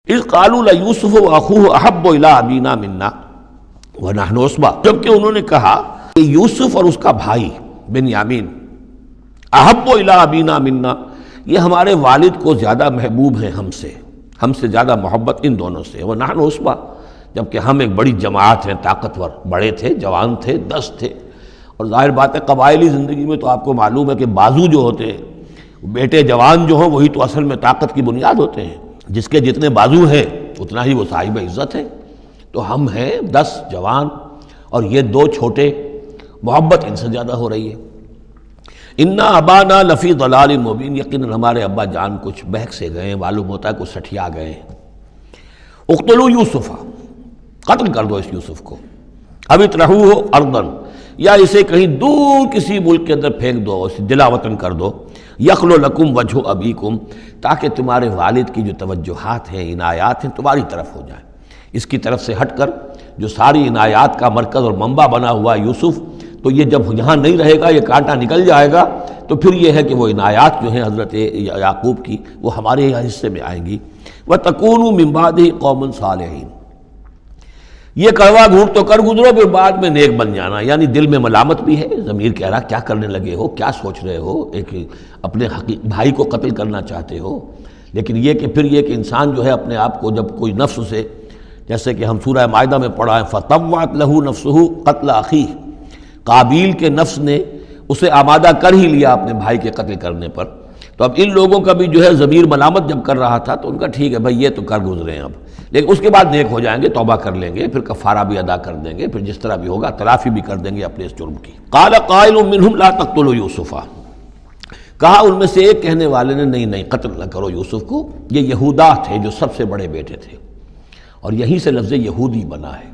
اذ قالوا لیوسف واخوہ احب الی ابینا منا ونحن عصبہ، جبکہ انہوں نے کہا کہ یوسف اور اس کا بھائی بنیامین احب الی ابینا منا، یہ ہمارے والد کو زیادہ محبوب ہیں ہم سے زیادہ محبت ان دونوں سے، ونحن عصبہ، جبکہ ہم ایک بڑی جماعت ہیں، طاقتور، بڑے تھے، جوان تھے، 10 تھے۔ اور ظاہر بات ہے قبائلی زندگی میں تو آپ کو معلوم ہے کہ بازو جو ہوتے ہیں، بیٹے جوان جو ہوں وہی تو اصل میں طاقت کی بنیاد ہوتے ہیں، جس کے جتنے بازو ہیں اتنا ہی وہ صاحب عزت ہے۔ تو ہم ہیں 10 جوان اور یہ 2 چھوٹے، محبت ان سے زیادہ ہو رہی ہے۔ انا ابانا لفی ضلال مبین، یقیناً ہمارے ابا جان کچھ بہک سے گئے ہیں، معلوم ہوتا ہے کچھ سٹھیا گئے ہیں۔ اقتلوا یوسف، قتل کر دو اس یوسف کو، اب اطرحوہ ارضا، یا اسے کہیں دور کسی ملک کے اندر پھینک دو، اسے دلا وطن کر دو، یخلو لکم وجہ ابیکم، تاکہ تمہارے والد کی جو توجہات ہیں، عنایات ہیں، تمہاری طرف ہو جائیں۔ اس کی طرف سے ہٹ کر جو ساری عنایات کا مرکز اور منبع بنا ہوا ہے یوسف، تو یہ جب یہاں نہیں رہے گا، یہ کانٹا نکل جائے گا، تو پھر یہ ہے کہ وہ عنایات جو ہیں حضرت یعقوب کی وہ ہمارے حصے میں آئیں گی۔ وَتَكُونُوا مِن بَعْدِهِ قَوْمًا صَالِحِينَ، یہ کڑوا گھونٹ تو کر گزرو، پھر بعد میں نیک بن جانا، یعنی دل میں ملامت بھی ہے، ضمیر کہہ رہا کیا کرنے لگے ہو، کیا سوچ رہے ہو، ایک اپنے بھائی کو قتل کرنا چاہتے ہو۔ لیکن یہ کہ پھر یہ کہ انسان جو ہے اپنے آپ کو جب کوئی نفس سے، جیسے کہ ہم سورہ مائدہ میں پڑھا ہے فَطَوَّعَتْ لَهُ نَفْسُهُ قَتْلَ أَخِيهِ، قابیل کے نفس نے اسے آمادہ کر ہی لیا اپنے بھائی کے قتل کرنے پر۔ تو اب ان لوگوں کا بھی جو ہے ضمیر ملامت جب کر رہا تھا تو ان کا ٹھیک ہے بھائی یہ تو کر گزرے ہیں اب، لیکن اس کے بعد نیک ہو جائیں گے، توبہ کر لیں گے، پھر کفارہ بھی ادا کر دیں گے، پھر جس طرح بھی ہوگا تلافی بھی کر دیں گے اپنے اس جرم کی۔ قال قائل منہم لا تقتلوا یوسف، کہا ان میں سے ایک کہنے والے نے نہیں قتل نہ کرو یوسف کو، یہ یہودا تھے جو سب سے بڑے بیٹے تھے، اور یہیں سے لفظ یہودی بنا ہے،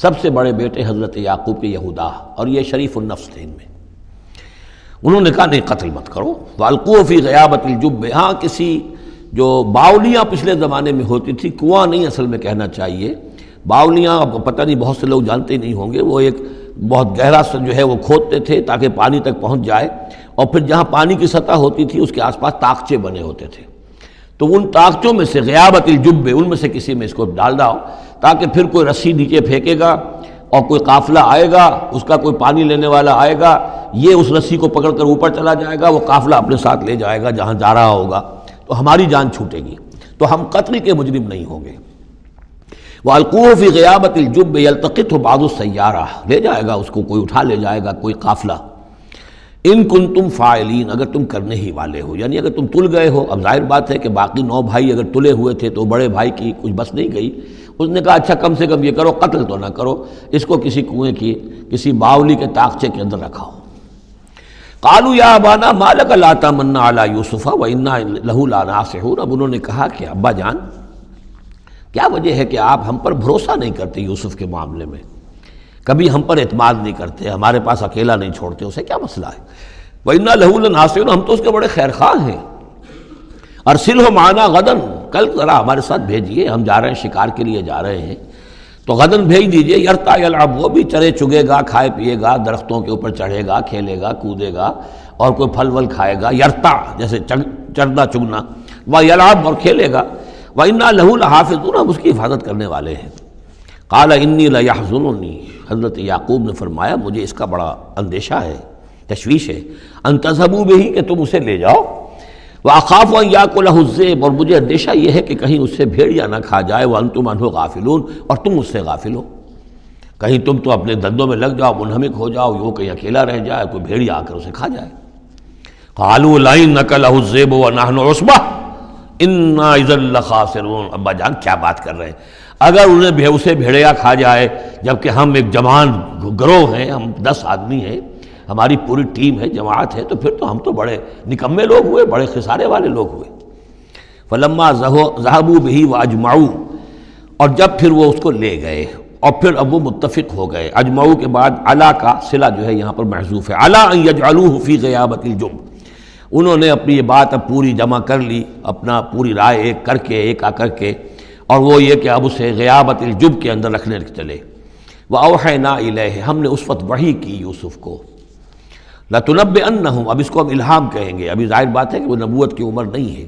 سب سے بڑے بیٹے حضرت یعقوب کے یہودا، اور یہ شریف النفس تھے ان میں۔ انہوں نے کہا نہیں قتل مت کرو۔ وَأَلْقُوهُ فِي غَيَابَةِ الْجُبِّ، ہاں کسی جو باولیاں پچھلے زمانے میں ہوتی تھی، کنواں نہیں اصل میں کہنا چاہیے، باولیاں پتہ نہیں بہت سے لوگ جانتے نہیں ہوں گے، وہ ایک بہت گہرا سا جو ہے وہ کھودتے تھے تاکہ پانی تک پہنچ جائے، اور پھر جہاں پانی کی سطح ہوتی تھی اس کے آس پاس طاقچے بنے ہوتے تھے، تو ان طاقچوں میں سے غیابت الجب، ان میں سے کسی میں اس کو ڈال داؤ، تاکہ پھر کوئی رسی نیچے پھینکے گا اور کوئی قافلہ آئے گا، اس کا کوئی پانی لینے والا آئے گا، یہ اس رسی کو پکڑ کر اوپر چلا جائے گا، وہ قافلہ اپنے ساتھ لے جائے گا جہاں جا رہا ہوگا، تو ہماری جان چھوٹے گی، تو ہم قتل کے مجرم نہیں ہوں گے۔ وَأَلْقُوهُ فِي غِيَابَةِ الْجُبِّ يَلْتَقِطْهُ بَعْضُ السَّيَّارَةِ، لے جائے گا اس کو، کوئی اٹھا لے جائے گا، کوئی قافلہ۔ ان کنتم فاعلین، اگر تم کرنے ہی والے ہو، یعنی اگر تم تل گئے ہو۔ اب ظاہر بات ہے کہ باقی 9 بھائی اگر تلے ہوئے تھے تو بڑے بھائی کی کچھ بس نہیں گئی، اس نے کہا اچھا کم سے کم یہ کرو، قتل تو نہ کرو، اس کو کسی کنویں کی کسی باولی کے طاقچے کے اندر رکھاؤ۔ قالوا یا ابانا ما لک لا تمنا علی یوسف وانا لہ لناصحون، اب انہوں نے کہا کہ ابا جان کیا وجہ ہے کہ آپ ہم پر بھروسہ نہیں کرتے یوسف کے معاملے میں، کبھی ہم پر اعتماد نہیں کرتے، ہمارے پاس اکیلا نہیں چھوڑتے، اسے کیا مسئلہ ہے؟ وَإِنَّا لَهُ لَنَاصِحُونَ، ہم تو اس کے بڑے خیرخواہ ہیں۔ أَرْسِلْهُ مَعَنَا غَدًا، کل ذرا ہمارے ساتھ بھیجیے، ہم جا رہے ہیں، شکار کے لیے جا رہے ہیں، تو غدن بھیج دیجئے۔ یرتع یلعب، وہ بھی چرے چگے گا، کھائے پیے گا، درختوں کے اوپر چڑھے گا، کھیلے گا، کودے گا، اور کوئی پھل ول کھائے گا، یرتع جیسے چرنا چگنا، وَیلعب، اور کھیلے گا، وَإِنَّا لَهُ لَحَافِظُونَ، ہم اس کی حفاظت کرنے والے ہیں۔ قَالَ إِنِّي لَيَحْزُنُنِي، حضرت یعقوب نے فرمایا مجھے اس کا بڑا اندیشہ ہے، تشویش ہے، ان تذهبوا به، کہ تم اسے لے جاؤ، وَأَخَافُ أَن يَأْكُلَهُ الذِّئْبُ، اور مجھے اندیشہ یہ ہے کہ کہیں اس سے بھیڑیا نہ کھا جائے، وَأَنتُمْ عَنْهُ غَافِلُونَ، اور تم اس سے غافل ہو، کہیں تم تو اپنے دندوں میں لگ جاؤ، منہمک ہو جاؤ، وہ کہیں اکیلا رہ جائے، کوئی بھیڑیا آ کر اسے کھا جائے۔ قَالُوا لَئِن أَكَلَهُ الذِّئْبُ وَنَحْنُ عُصْبَةٌ إِنَّا إِذًا لَخَاسِرُونَ، ابا جان کیا بات کر رہے ہیں، اگر انہیں اسے بھیڑیا کھا جائے جبکہ ہم ایک جوان گروہ ہیں، ہم 10 آدمی ہیں، ہماری پوری ٹیم ہے، جماعت ہے، تو پھر تو ہم تو بڑے نکمے لوگ ہوئے، بڑے خسارے والے لوگ ہوئے۔ فلما ذهبوا به واجمعوا، اور جب پھر وہ اس کو لے گئے اور پھر اب وہ متفق ہو گئے، اجمعوا کے بعد علا کا صلہ جو ہے یہاں پر محذوف ہے، علا ان یجعلوه فی غیابۃ الجب، انہوں نے اپنی یہ بات اب پوری جمع کر لی، اپنا پوری رائے ایک کر کے، ایک آ کر کے، اور وہ یہ کہ اب اسے غیابۃ الجب کے اندر رکھنے چلے۔ وَأَوْحَيْنَا إِلَيْهِ، ہم نے اس وقت وحی کی یوسف کو، لَتُنَبِّئَنَّهُمْ، اب اس کو ہم الہام کہیں گے، ابھی ظاہر بات ہے کہ وہ نبوت کی عمر نہیں ہے،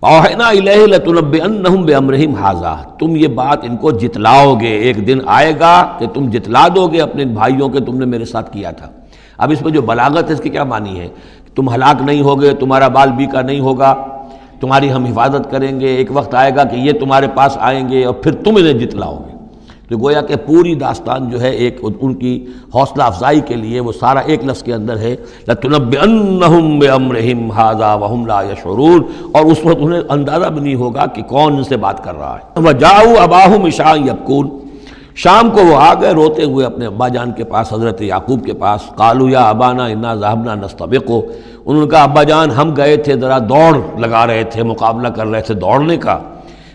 اوحینا الیہ لتنبئنہم بامرہم ھذا، تم یہ بات ان کو جتلاؤ گے، ایک دن آئے گا کہ تم جتلا دو گے اپنے بھائیوں کے تم نے میرے ساتھ کیا تھا۔ اب اس میں جو بلاغت ہے اس کی کیا معنی ہے؟ تم ہلاک نہیں ہوگے، تمہارا بال بیکا نہیں ہوگا، تمہاری ہم حفاظت کریں گے، ایک وقت آئے گا کہ یہ تمہارے پاس آئیں گے اور پھر تم انہیں جتلاؤ گے۔ تو گویا کہ پوری داستان جو ہے ایک ان کی حوصلہ افزائی کے لیے وہ سارا ایک لفظ کے اندر ہے لَتُنَبِّئَنَّهُمْ بِأَمْرِهِمْ هَذَا وَهُمْ لَا يَشْعُرُونَ، اور اس وقت انہیں اندازہ بھی نہیں ہوگا کہ کون ان سے بات کر رہا ہے۔ وَجَاءُوا أَبَاهُمْ عِشَاءً يَبْكُونَ، شام کو وہ آ گئے روتے ہوئے اپنے ابا جان کے پاس، حضرت یعقوب کے پاس۔ قالوا یا ابانا انا ذهبنا نستبق، انہوں نے کہا ابا جان ہم گئے تھے ذرا دوڑ لگا رہے تھے، مقابلہ کر رہے تھے دوڑنے کا۔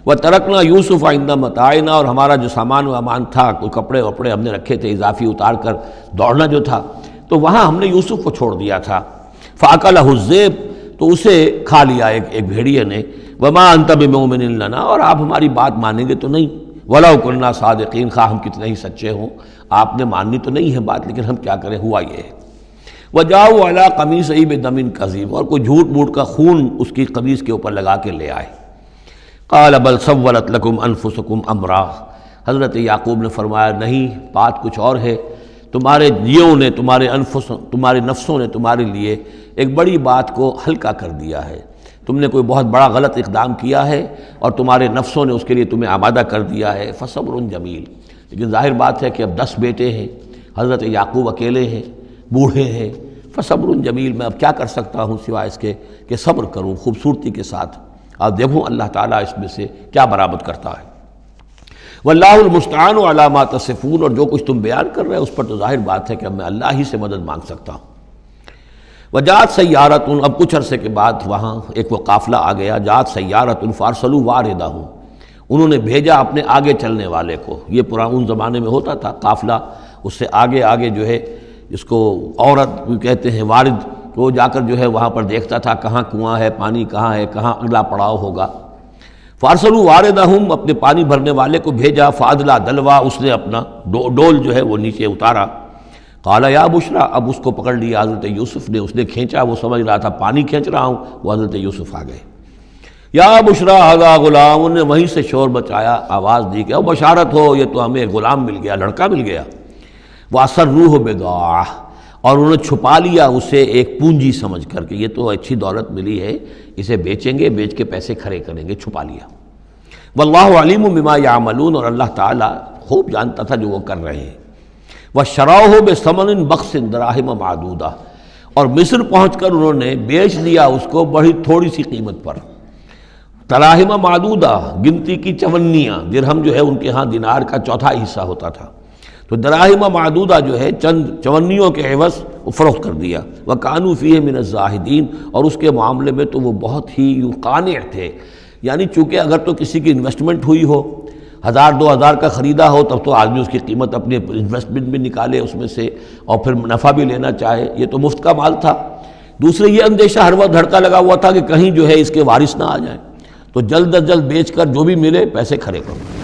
وَتَرَكْنَا يُوسُفَ عِندَ مَتَاعِنَا، اور ہمارا جو سامان و امان تھا، کوئی کپڑے وپڑے ہم نے رکھے تھے اضافی اتار کر دوڑنا جو تھا، تو وہاں ہم نے یوسف کو چھوڑ دیا تھا۔ فَأَكَلَهُ الذِّئْبُ، تو اسے کھا لیا ایک بھیڑیے نے۔ وَمَا أَنْتَ بِمُؤْمِنٍ لَنَا، اور آپ ہماری بات مانیں گے تو نہیں۔ وَلَوْ كُنَّا صَادِقِينَ، خواہ ہم کتنے ہی سچے ہوں، آپ نے ماننی تو نہیں ہے بات، لیکن ہم کیا کریں، ہوا یہ ہے۔ وَجَاءُوا عَلَىٰ قَمِيصِهِ بِدَمٍ كَذِيبٍ، اور کوئی جھوٹ موٹ کا خون اس کی قمیص کے اوپر لگا کے لے آئے۔ قال بل سولت لکم انفسکم امرا، حضرت یعقوب نے فرمایا نہیں، بات کچھ اور ہے، تمہارے جیوں نے، تمہارے نفسوں نے تمہارے لیے ایک بڑی بات کو ہلکا کر دیا ہے، تم نے کوئی بہت بڑا غلط اقدام کیا ہے اور تمہارے نفسوں نے اس کے لیے تمہیں آمادہ کر دیا ہے۔ فصبر جمیل، لیکن ظاہر بات ہے کہ اب 10 بیٹے ہیں، حضرت یعقوب اکیلے ہیں، بوڑھے ہیں۔ فصبر جمیل، میں اب کیا کر سکتا ہوں سوائے اس کے کہ صبر کروں خوبصورتی کے ساتھ، اور دیکھوں اللہ تعالیٰ اس میں سے کیا برآمد کرتا ہے۔ واللہ المستعان علی ما تصفون، اور جو کچھ تم بیان کر رہے ہیں اس پر تو ظاہر بات ہے کہ اب میں اللہ ہی سے مدد مانگ سکتا ہوں۔ وجاءت سیارۃ، اب کچھ عرصے کے بعد وہاں ایک وہ قافلہ آ گیا۔ جاءت سیارۃ فارسلوا واردہم، انہوں نے بھیجا اپنے آگے چلنے والے کو۔ یہ پرانے زمانے میں ہوتا تھا قافلہ، اس سے آگے آگے جو ہے اس کو عورت کہتے ہیں وارد، وہ جا کر جو ہے وہاں پر دیکھتا تھا کہاں کنواں ہے، پانی کہاں ہے، کہاں اگلا پڑاؤ ہوگا۔ فارسلوا واردہم، اپنے پانی بھرنے والے کو بھیجا۔ فادلا دلوا، اس نے اپنا ڈول جو ہے وہ نیچے اتارا۔ قال یا بشرا، اب اس کو پکڑ لیا حضرت یوسف نے، اس نے کھینچا، وہ سمجھ رہا تھا پانی کھینچ رہا ہوں، وہ حضرت یوسف آ گئے۔ یا بشرا ھذا غلام، انہوں نے وہیں سے شور بچایا، آواز دی کہ او بشارت ہو، یہ تو ہمیں غلام مل گیا، لڑکا مل گیا۔ وَأَسَرُّوهُ بِضَاعَةً، اور انہوں نے چھپا لیا اسے ایک پونجی سمجھ کر کہ یہ تو اچھی دولت ملی ہے، اسے بیچیں گے، بیچ کے پیسے کھڑے کریں گے، چھپا لیا۔ واللہ علیم بما یعملون، اور اللہ تعالیٰ خوب جانتا تھا جو وہ کر رہے ہیں۔ وَشَرَوْهُ بِثَمَنٍ بَخْسٍ دَرَاهِمَ مَعْدُودَةٍ، اور مصر پہنچ کر انہوں نے بیچ دیا اس کو بڑی تھوڑی سی قیمت پر۔ دراہم معدودہ، گنتی کی چونیاں، درہم جو ہے ان کے ہاں دینار کا چوتھائی حصہ ہوتا تھا، تو دراہم معدودہ جو ہے چند چونیوں کے عوض وہ فروخت کر دیا۔ وَكَانُوا فِيهِ مِنَ الزَّاهِدِينَ، اور اس کے معاملے میں تو وہ بہت ہی قانع تھے، یعنی چونکہ اگر تو کسی کی انویسٹمنٹ ہوئی ہو، 1000-2000 کا خریدا ہو، تب تو آدمی اس کی قیمت اپنی انویسٹمنٹ بھی نکالے اس میں سے اور پھر نفع بھی لینا چاہے، یہ تو مفت کا مال تھا۔ دوسرے یہ اندیشہ ہر وقت دھڑکا لگا ہوا تھا کہ کہیں جو ہے اس کے وارث نہ آ جائیں، تو جلد از جلد بیچ کر جو بھی ملے پیسے کھڑے کرو۔